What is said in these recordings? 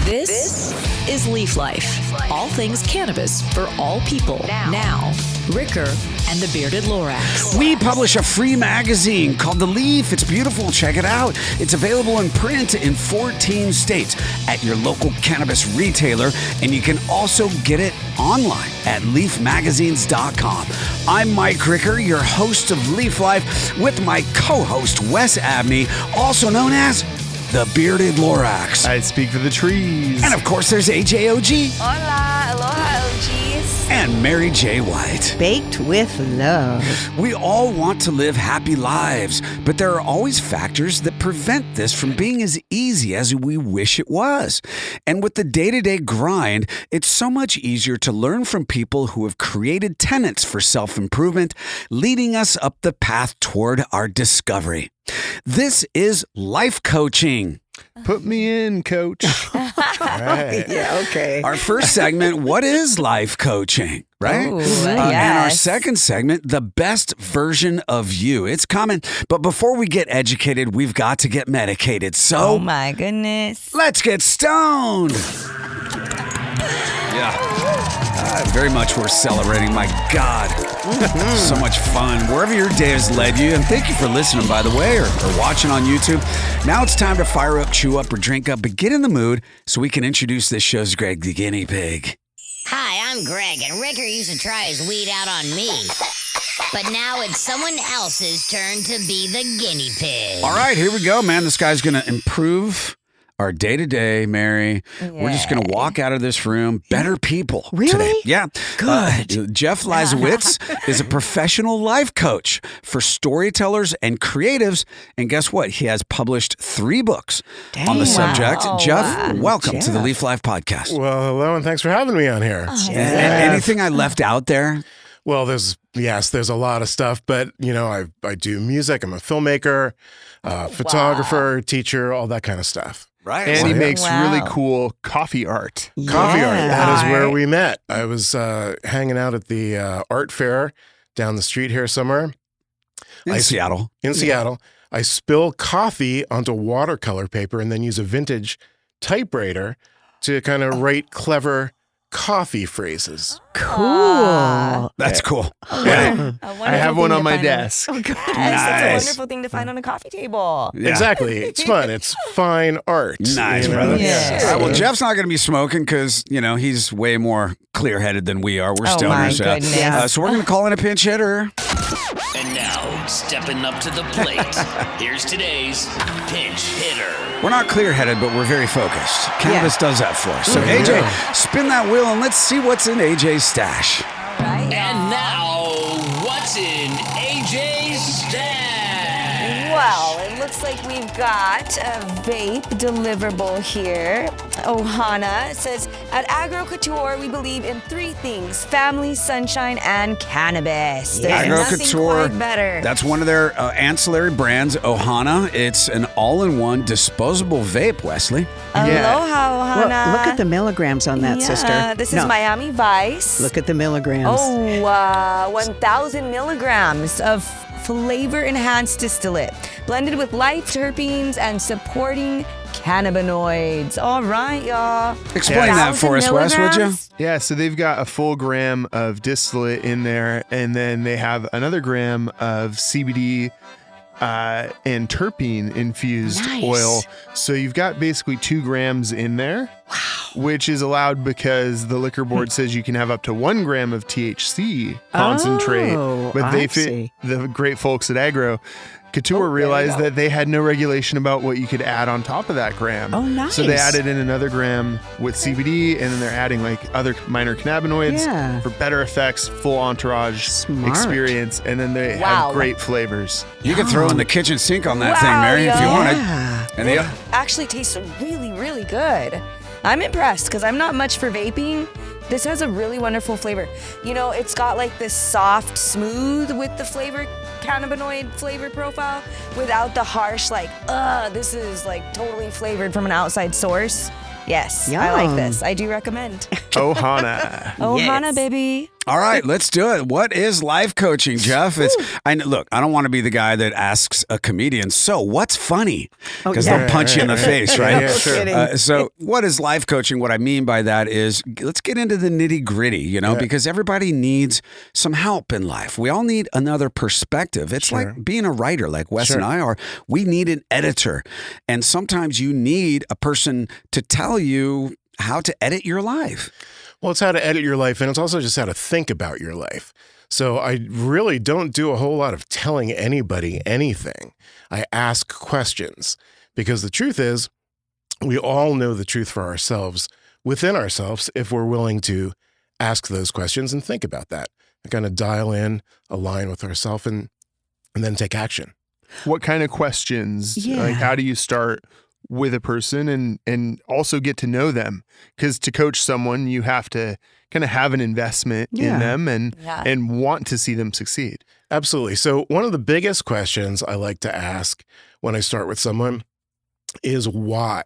This is Leaf Life. All things cannabis for all people. Now, Ricker and the Bearded Lorax. We publish a free magazine called The Leaf. It's beautiful. Check it out. It's available in print in 14 states at your local cannabis retailer, and you can also get it online at leafmagazines.com. I'm Mike Ricker, your host of Leaf Life, with my co-host Wes Abney, also known as the Bearded Lorax. I speak for the trees. And of course, there's AJOG. Hola, aloha, OGs. And Mary J. White. Baked with love. We all want to live happy lives, but there are always factors that prevent this from being as easy as we wish it was. And with the day-to-day grind, it's so much easier to learn from people who have created tenets for self-improvement, leading us up the path toward our discovery. This is life coaching. Put me in, coach. All right. Yeah, okay. Our first segment, what is life coaching? Right? Ooh, And our second segment, the best version of you. It's coming. But before we get educated, we've got to get medicated. So, Oh my goodness. let's get stoned. Yeah. Very much we're celebrating. My God. So much fun. Wherever your day has led you. And thank you for listening, by the way, or watching on YouTube. Now it's time to fire up, chew up, or drink up, but get in the mood so we can introduce this show's Greg the Guinea Pig. Hi, I'm Greg, and Ricker used to try his weed out on me. But now it's someone else's turn to be the guinea pig. All right, here we go, man. This guy's going to improve our day-to-day, Mary. We're just going to walk out of this room better people Really? today. Yeah. Good. Jeff LEISAWITZ is a professional life coach for storytellers and creatives. And guess what? He has published 3 books on the subject. Wow. Jeff, welcome to the Jeff. Leaf Life podcast. Well, hello, and thanks for having me on here. Anything I left out there? Well, there's a lot of stuff, but I do music. I'm a filmmaker, photographer, teacher, all that kind of stuff. Right. And he makes Wow. really cool coffee art. Yeah. Coffee art. That is where we met. I was hanging out at the art fair down the street here somewhere in Seattle. in Seattle. I spill coffee onto watercolor paper and then use a vintage typewriter to kind of write clever coffee phrases. Cool. That's cool. Yeah. I have one on my desk. Yes, that's a Nice. wonderful thing to find on a coffee table. Yeah. Exactly. It's fun. It's fine art. Nice, you know? brother. Yeah. All right, well, Jeff's not going to be smoking because, he's way more clear-headed than we are. We're Oh, my stoners. goodness. So we're going to call in a pinch hitter. And now, stepping up to the plate, here's today's pinch hitter. We're not clear-headed, but we're very focused. Cannabis does that for us. So, AJ, spin that wheel and let's see what's in AJ's stash. Right? And now, what's in AJ's stash? Well, it looks like we've got a vape deliverable here. Ohana says, at Agro Couture, we believe in 3 things: family, sunshine, and cannabis. There's Agro nothing Couture, quite better. that's one of their ancillary brands, Ohana. It's an all-in-one disposable vape, Wesley. Aloha, Ohana. Well, look at the milligrams on that, yeah, sister. This No, is Miami Vice. Look at the milligrams. Oh, 1,000 milligrams of flavor-enhanced distillate, blended with light terpenes and supporting cannabinoids. All right, y'all. Explain that for us, 1,000 Wes, would you? milligrams? Yeah, so they've got a full gram of distillate in there, and then they have another gram of CBD and terpene infused Nice. oil. So you've got basically 2 grams in there, which is allowed because the liquor board says you can have up to 1 gram of THC concentrate. Oh, but I see. the great folks at Agro Couture realized that they had no regulation about what you could add on top of that gram. Oh, nice. So they added in another gram with CBD, and then they're adding like other minor cannabinoids Yeah. for better effects, full entourage Smart. experience, and then they Wow. have great flavors. You can throw in the kitchen sink on that Wow, thing, Mary, if you yo. wanted. Yeah. And they, Actually tastes really, really good. I'm impressed because I'm not much for vaping. This has a really wonderful flavor. It's got like this soft, smooth with the flavor, cannabinoid flavor profile without the harsh, this is like totally flavored from an outside source. Yes, I like Yum. this. I do recommend. Ohana. Ohana, Yes. baby. All right, let's do it. What is life coaching, Jeff? Look, I don't want to be the guy that asks a comedian, so what's funny? Because they'll punch you in the face, right? Yeah, sure. So what is life coaching? What I mean by that is let's get into the nitty gritty, because everybody needs some help in life. We all need another perspective. It's like being a writer like Wes and I are. We need an editor. And sometimes you need a person to tell you how to edit your life. Well, it's how to edit your life, and it's also just how to think about your life. So I really don't do a whole lot of telling anybody anything. I ask questions because the truth is we all know the truth for ourselves within ourselves if we're willing to ask those questions and think about that and kind of dial in, align with ourselves, and then take action. What kind of questions? Yeah. Like, how do you start with a person and also get to know them? Because to coach someone, you have to kind of have an investment in them and want to see them succeed. Absolutely. So one of the biggest questions I like to ask when I start with someone is why.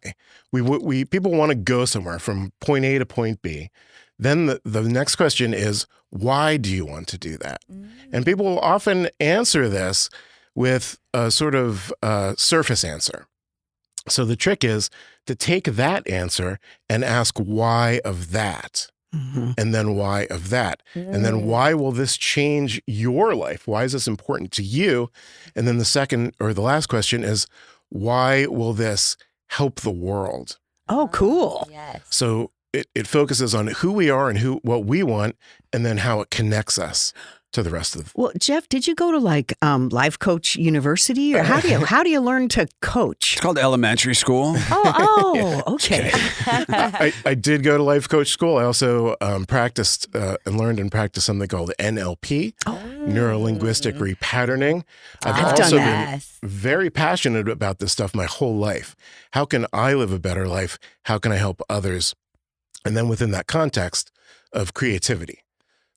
People want to go somewhere from point A to point B. Then the next question is, why do you want to do that? And people will often answer this with a sort of surface answer. So the trick is to take that answer and ask why of that, and then why of that, and then why will this change your life? Why is this important to you? And then the second or the last question is, why will this help the world? Oh, cool. Yes. So it focuses on who we are and what we want, and then how it connects us to the rest of the. Well, Jeff, did you go to like Life Coach University, or how do you learn to coach? It's called elementary school. Okay. I did go to life coach school. I also practiced and learned and practiced something called NLP, neuro-linguistic repatterning. I've also done been very passionate about this stuff my whole life. How can I live a better life? How can I help others? And then within that context of creativity.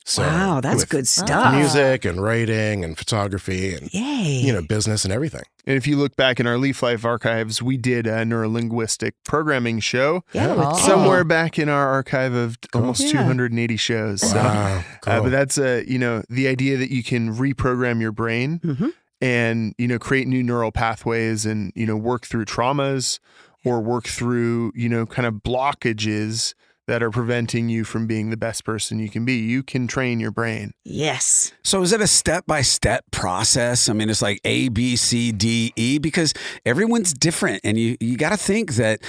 So wow, that's with good stuff. Music and writing and photography and business and everything. And if you look back in our Leaf Life archives, we did a neuro-linguistic programming show somewhere back in our archive of almost 280 shows. Wow, So, cool. but that's the idea that you can reprogram your brain and create new neural pathways and work through traumas or work through kind of blockages that are preventing you from being the best person you can be. You can train your brain. Yes. So is it a step-by-step process? I mean, it's like A, B, C, D, E, because everyone's different. And you got to think that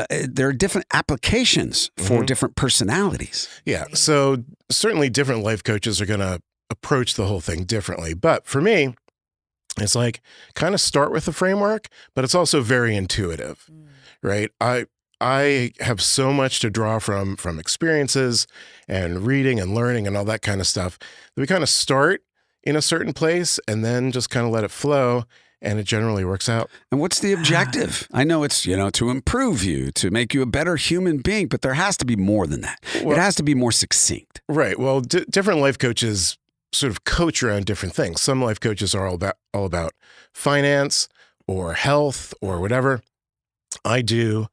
there are different applications for different personalities. Yeah. So certainly different life coaches are going to approach the whole thing differently. But for me, it's like kind of start with the framework, but it's also very intuitive, right? I have so much to draw from experiences and reading and learning and all that kind of stuff that we kind of start in a certain place and then just kind of let it flow, and it generally works out. And what's the objective? I know it's, to improve you, to make you a better human being, but there has to be more than that. It has to be more succinct. Right. Well, different life coaches sort of coach around different things. Some life coaches are all about finance or health or whatever. I do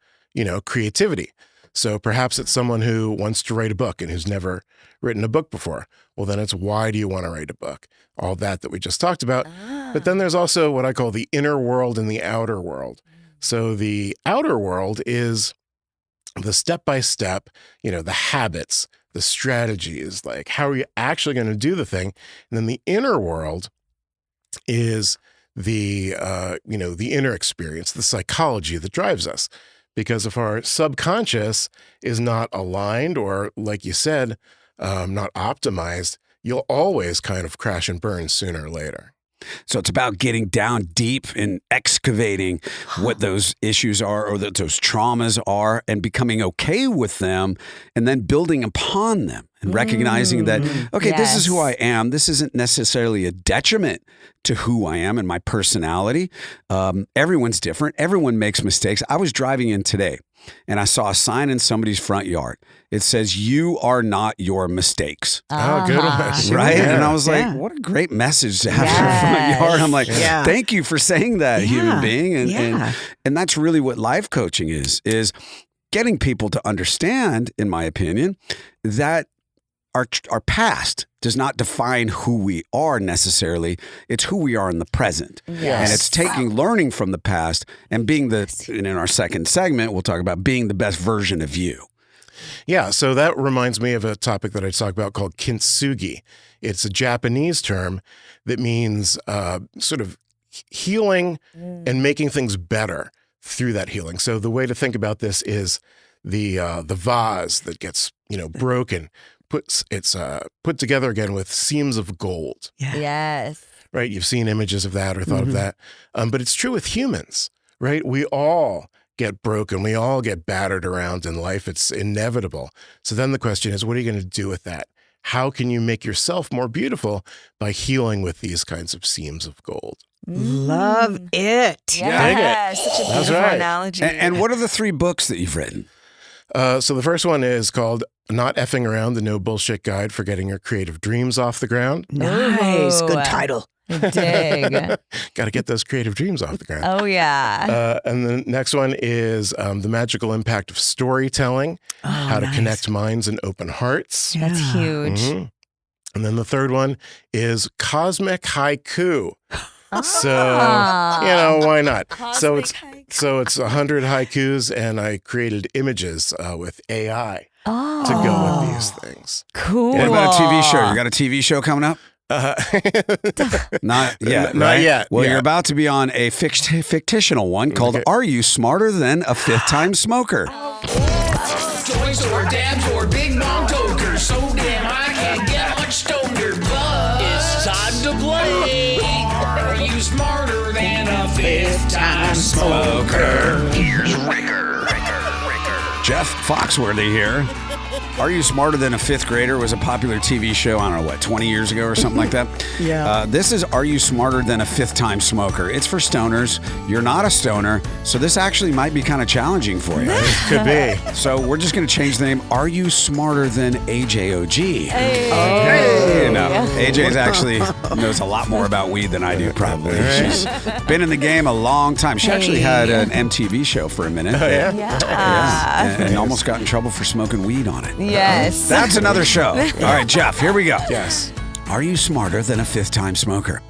creativity. So perhaps it's someone who wants to write a book and who's never written a book before. Well, then it's why do you want to write a book? All that we just talked about. But then there's also what I call the inner world and the outer world. So the outer world is the step-by-step, the habits, the strategies, like how are you actually going to do the thing? And then the inner world is the, the inner experience, the psychology that drives us. Because if our subconscious is not aligned or, like you said, not optimized, you'll always kind of crash and burn sooner or later. So it's about getting down deep and excavating what those issues are or that those traumas are and becoming okay with them and then building upon them and recognizing that, okay, this is who I am. This isn't necessarily a detriment to who I am and my personality. Everyone's different. Everyone makes mistakes. I was driving in today and I saw a sign in somebody's front yard. It says, "You are not your mistakes." Oh, good one. Right? Yeah. And I was like, what a great message to have in your front yard. I'm like, thank you for saying that, human being. And that's really what life coaching is getting people to understand, in my opinion, that our past does not define who we are necessarily. It's who we are in the present. Yes. And it's learning from the past and being and in our second segment, we'll talk about being the best version of you. Yeah, so that reminds me of a topic that I talk about called kintsugi. It's a Japanese term that means sort of healing and making things better through that healing. So the way to think about this is the vase that gets broken, it's put together again with seams of gold. Yeah. Yes. Right? You've seen images of that or thought of that. But it's true with humans, right? We all get broken. We all get battered around in life. It's inevitable. So then the question is, what are you going to do with that? How can you make yourself more beautiful by healing with these kinds of seams of gold? Love it. Yeah, such a beautiful analogy. And what are the 3 books that you've written? So the first one is called Not Effing Around, the No Bullshit Guide for Getting Your Creative Dreams Off the Ground. Nice. Good title. Dig. Got to get those creative dreams off the ground. Oh, yeah. And the next one is The Magical Impact of Storytelling, How to Connect Minds and Open Hearts. That's huge. And then the third one is Cosmic Haiku. So, why not? So it's 100 haikus, and I created images with AI to go with these things. Cool. What about a TV show? You got a TV show coming up? Not yet. Not yet. Well, yeah. you're about to be on a fictional one called "Are You Smarter Than a Fifth-Time Smoker?" Joints or dabs or big mom tokers, so damn I can't get much stoned. But it's time to play. Are you smarter than a fifth-time smoker? Here's Ricker. Jeff Foxworthy here. Are You Smarter Than a Fifth Grader was a popular TV show, I don't know, 20 years ago or something like that? Yeah. This is Are You Smarter Than a Fifth-Time Smoker? It's for stoners. You're not a stoner, so this actually might be kind of challenging for you. Could be. So we're just going to change the name. Are You Smarter Than AJOG? Hey. AJ's actually knows a lot more about weed than I do, probably. She's been in the game a long time. She actually had an MTV show for a minute. And almost got in trouble for smoking weed on it. Yes. That's another show. All right, Jeff, here we go. Yes. Are you smarter than a fifth-time smoker?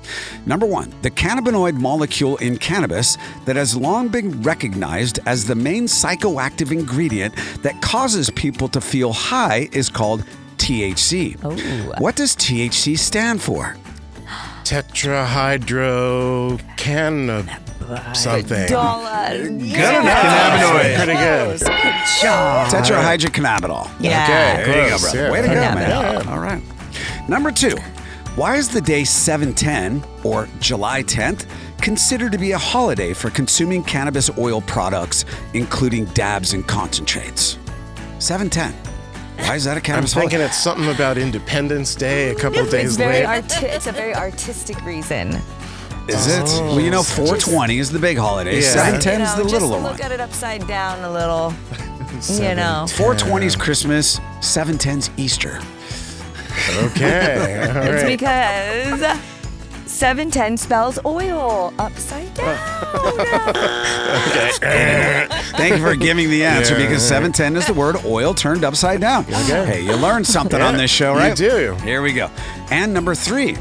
Number 1, the cannabinoid molecule in cannabis that has long been recognized as the main psychoactive ingredient that causes people to feel high is called THC. Oh. What does THC stand for? Tetrahydrocannabinol something. Good enough. Cannabinoid. Pretty good. Tetrahydrocannabinol. Yeah. Okay, there you go, Close, bro. yeah. Way to go, man. Yeah. All right. Number 2, why is the day 7/10 or July 10th considered to be a holiday for consuming cannabis oil products, including dabs and concentrates? 7/10. Why is that a I'm cannabis thinking holiday? it's something about Independence Day a couple of days later. It's a very artistic reason. Is it? Well, 420 is the big holiday. Yeah. 7/10 is the just littler one. look at it upside down a little. 420 is Christmas, 7/10's Easter. Okay. All It's right. because 710 spells oil upside down. Thank you for giving the answer Yeah. because 710 is the word oil turned upside down. Okay. Hey, you learned something on this show, You right? do. Here we go. And number 3.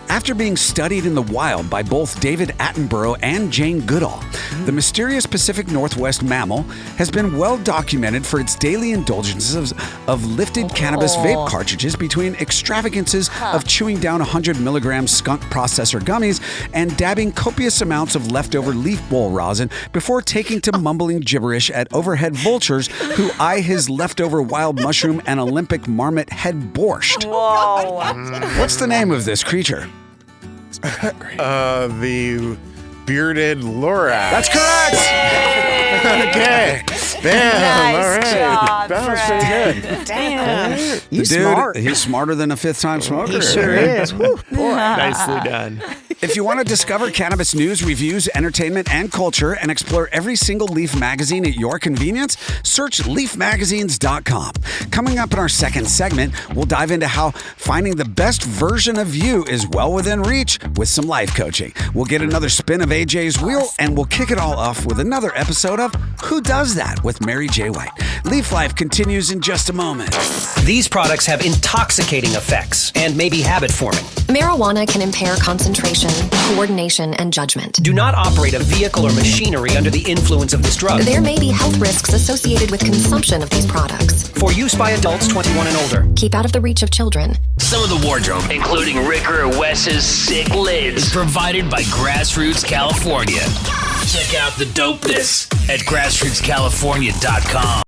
After being studied in the wild by both David Attenborough and Jane Goodall, the mysterious Pacific Northwest mammal has been well documented for its daily indulgences of lifted cannabis vape cartridges between extravagances of chewing down 100 milligram skunk processor gummies and dabbing copious amounts of leftover leaf bowl rosin before taking to mumbling gibberish at overhead vultures who eye his leftover wild mushroom and Olympic marmot head borscht. Whoa. What's the name of this creature? The bearded lorax. That's correct. Okay. Bam. Nice All right. job, That was pretty good. Damn. He's Dude, smart. he's smarter than a fifth-time smoker. He sure is. Woo. Nicely done. If you want to discover cannabis news, reviews, entertainment, and culture and explore every single Leaf magazine at your convenience, search leafmagazines.com. Coming up in our second segment, we'll dive into how finding the best version of you is well within reach with some life coaching. We'll get another spin of AJ's wheel, and we'll kick it all off with another episode episode of Who Does That with Mary J. White. Leaf Life continues in just a moment. These products have intoxicating effects and may be habit-forming. Marijuana can impair concentration, coordination, and judgment. Do not operate a vehicle or machinery under the influence of this drug. There may be health risks associated with consumption of these products. For use by adults 21 and older. Keep out of the reach of children. Some of the wardrobe, including Ricker Wes's sick lids, is provided by Grassroots California. Check out the dopeness at grassrootscalifornia.com.